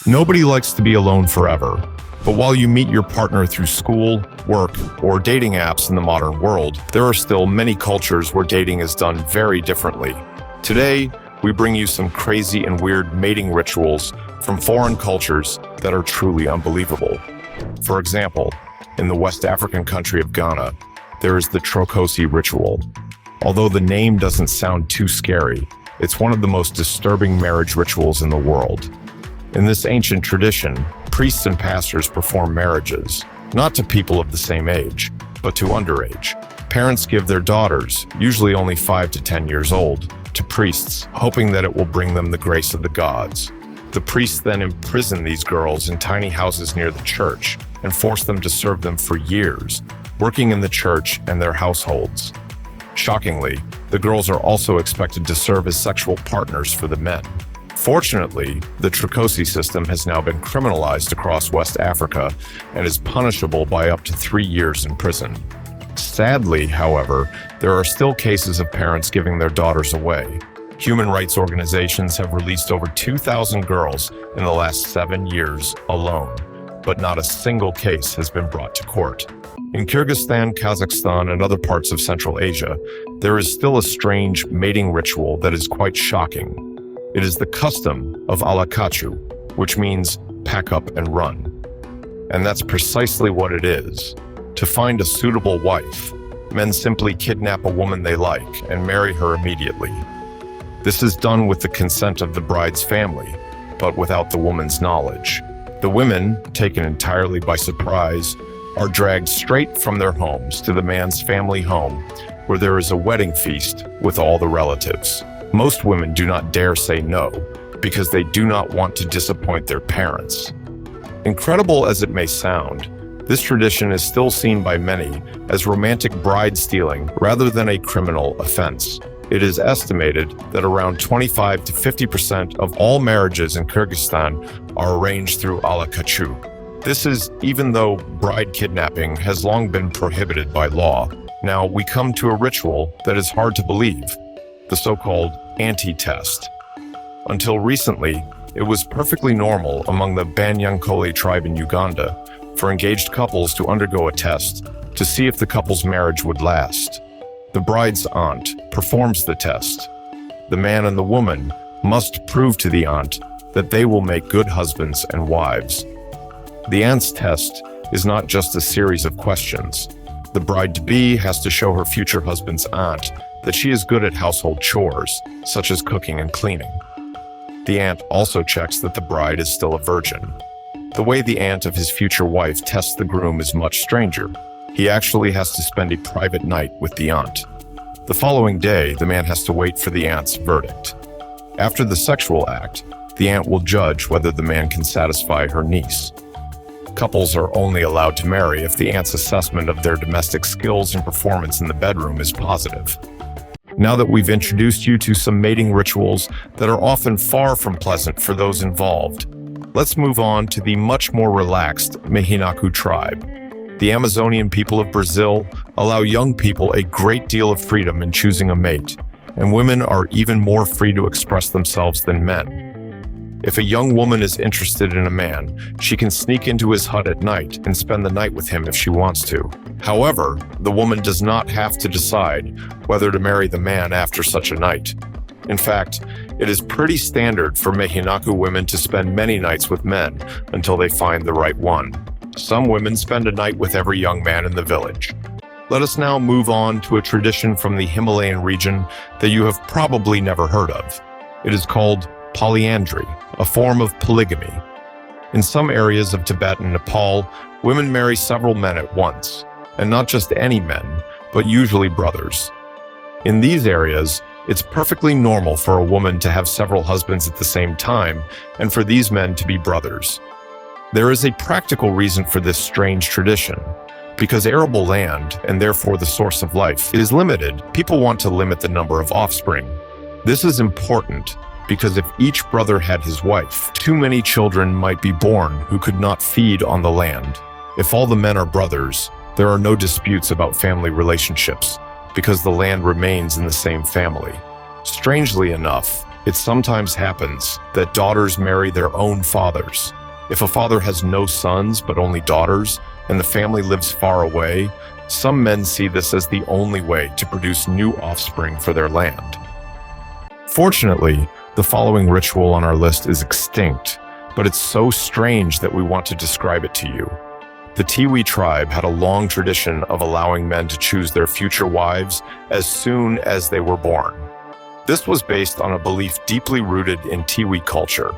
Nobody likes to be alone forever, but while you meet your partner through school, work, or dating apps in the modern world, there are still many cultures where dating is done very differently. Today, we bring you some crazy and weird mating rituals from foreign cultures that are truly unbelievable. For example, in the West African country of Ghana, there is the Trokosi ritual. Although the name doesn't sound too scary, it's one of the most disturbing marriage rituals in the world. In this ancient tradition, priests and pastors perform marriages, not to people of the same age, but to underage. Parents give their daughters, usually only 5 to 10 years old, to priests, hoping that it will bring them the grace of the gods. The priests then imprison these girls in tiny houses near the church and force them to serve them for years, working in the church and their households. Shockingly, the girls are also expected to serve as sexual partners for the men. Fortunately, the Trokosi system has now been criminalized across West Africa and is punishable by up to 3 years in prison. Sadly, however, there are still cases of parents giving their daughters away. Human rights organizations have released over 2,000 girls in the last 7 years alone, but not a single case has been brought to court. In Kyrgyzstan, Kazakhstan, and other parts of Central Asia, there is still a strange mating ritual that is quite shocking. It is the custom of alakachu, which means pack up and run. And that's precisely what it is. To find a suitable wife, men simply kidnap a woman they like and marry her immediately. This is done with the consent of the bride's family, but without the woman's knowledge. The women, taken entirely by surprise, are dragged straight from their homes to the man's family home, where there is a wedding feast with all the relatives. Most women do not dare say no, because they do not want to disappoint their parents. Incredible as it may sound, this tradition is still seen by many as romantic bride stealing rather than a criminal offense. It is estimated that around 25 to 50% of all marriages in Kyrgyzstan are arranged through alakachu. This is even though bride kidnapping has long been prohibited by law. Now we come to a ritual that is hard to believe, the so-called anti-test. Until recently, it was perfectly normal among the Banyankole tribe in Uganda for engaged couples to undergo a test to see if the couple's marriage would last. The bride's aunt performs the test. The man and the woman must prove to the aunt that they will make good husbands and wives. The aunt's test is not just a series of questions. The bride-to-be has to show her future husband's aunt that she is good at household chores, such as cooking and cleaning. The aunt also checks that the bride is still a virgin. The way the aunt of his future wife tests the groom is much stranger. He actually has to spend a private night with the aunt. The following day, the man has to wait for the aunt's verdict. After the sexual act, the aunt will judge whether the man can satisfy her niece. Couples are only allowed to marry if the aunt's assessment of their domestic skills and performance in the bedroom is positive. Now that we've introduced you to some mating rituals that are often far from pleasant for those involved, let's move on to the much more relaxed Mahinaku tribe. The Amazonian people of Brazil allow young people a great deal of freedom in choosing a mate, and women are even more free to express themselves than men. If a young woman is interested in a man, she can sneak into his hut at night and spend the night with him if she wants to. However, the woman does not have to decide whether to marry the man after such a night. In fact, it is pretty standard for Mahinaku women to spend many nights with men until they find the right one. Some women spend a night with every young man in the village. Let us now move on to a tradition from the Himalayan region that you have probably never heard of. It is called polyandry, a form of polygamy. In some areas of Tibet and Nepal, women marry several men at once, and not just any men, but usually brothers. In these areas, it's perfectly normal for a woman to have several husbands at the same time, and for these men to be brothers. There is a practical reason for this strange tradition. Because arable land, and therefore the source of life, is limited, people want to limit the number of offspring. This is important because if each brother had his wife, too many children might be born who could not feed on the land. If all the men are brothers, there are no disputes about family relationships because the land remains in the same family. Strangely enough, It sometimes happens that daughters marry their own fathers. If a father has no sons but only daughters, and the family lives far away, some men see this as the only way to produce new offspring for their land. Fortunately, the following ritual on our list is extinct, but it's so strange that we want to describe it to you. The Tiwi tribe had a long tradition of allowing men to choose their future wives as soon as they were born. This was based on a belief deeply rooted in Tiwi culture.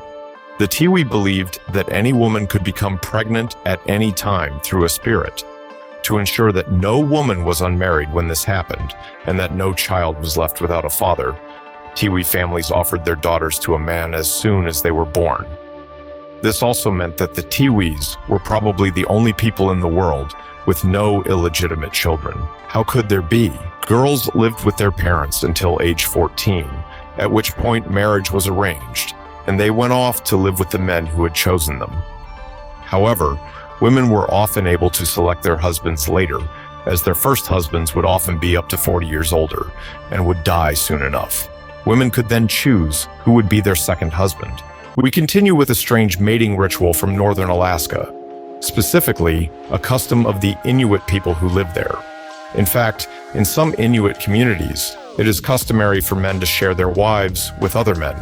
The Tiwi believed that any woman could become pregnant at any time through a spirit. To ensure that no woman was unmarried when this happened, and that no child was left without a father, Tiwi families offered their daughters to a man as soon as they were born. This also meant that the Tiwis were probably the only people in the world with no illegitimate children. How could there be? Girls lived with their parents until age 14, at which point marriage was arranged, and they went off to live with the men who had chosen them. However, women were often able to select their husbands later, as their first husbands would often be up to 40 years older and would die soon enough. Women could then choose who would be their second husband. We continue with a strange mating ritual from northern Alaska, specifically a custom of the Inuit people who live there. In fact, in some Inuit communities, it is customary for men to share their wives with other men.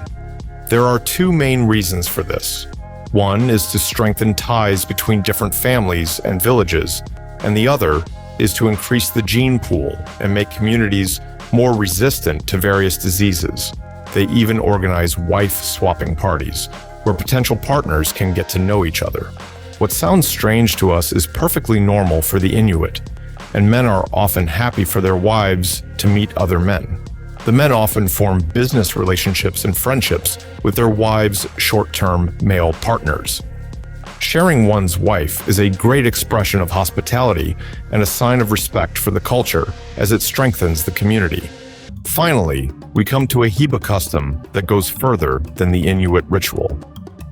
There are two main reasons for this. One is to strengthen ties between different families and villages, and the other is to increase the gene pool and make communities more resistant to various diseases. They even organize wife-swapping parties, where potential partners can get to know each other. What sounds strange to us is perfectly normal for the Inuit, and men are often happy for their wives to meet other men. The men often form business relationships and friendships with their wives' short-term male partners. Sharing one's wife is a great expression of hospitality and a sign of respect for the culture as it strengthens the community. Finally, we come to a Hiba custom that goes further than the Inuit ritual.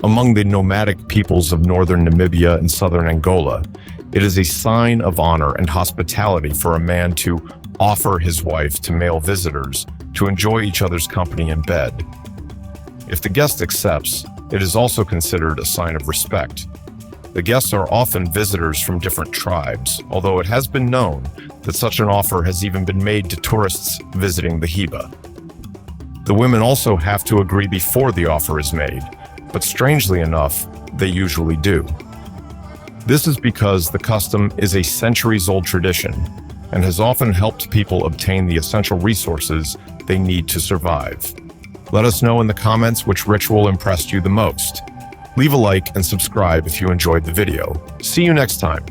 Among the nomadic peoples of northern Namibia and southern Angola, it is a sign of honor and hospitality for a man to offer his wife to male visitors to enjoy each other's company in bed. If the guest accepts, it is also considered a sign of respect. The guests are often visitors from different tribes, although it has been known that such an offer has even been made to tourists visiting the Hiba. The women also have to agree before the offer is made, but strangely enough, they usually do. This is because the custom is a centuries-old tradition and has often helped people obtain the essential resources they need to survive. Let us know in the comments which ritual impressed you the most. Leave a like and subscribe if you enjoyed the video. See you next time.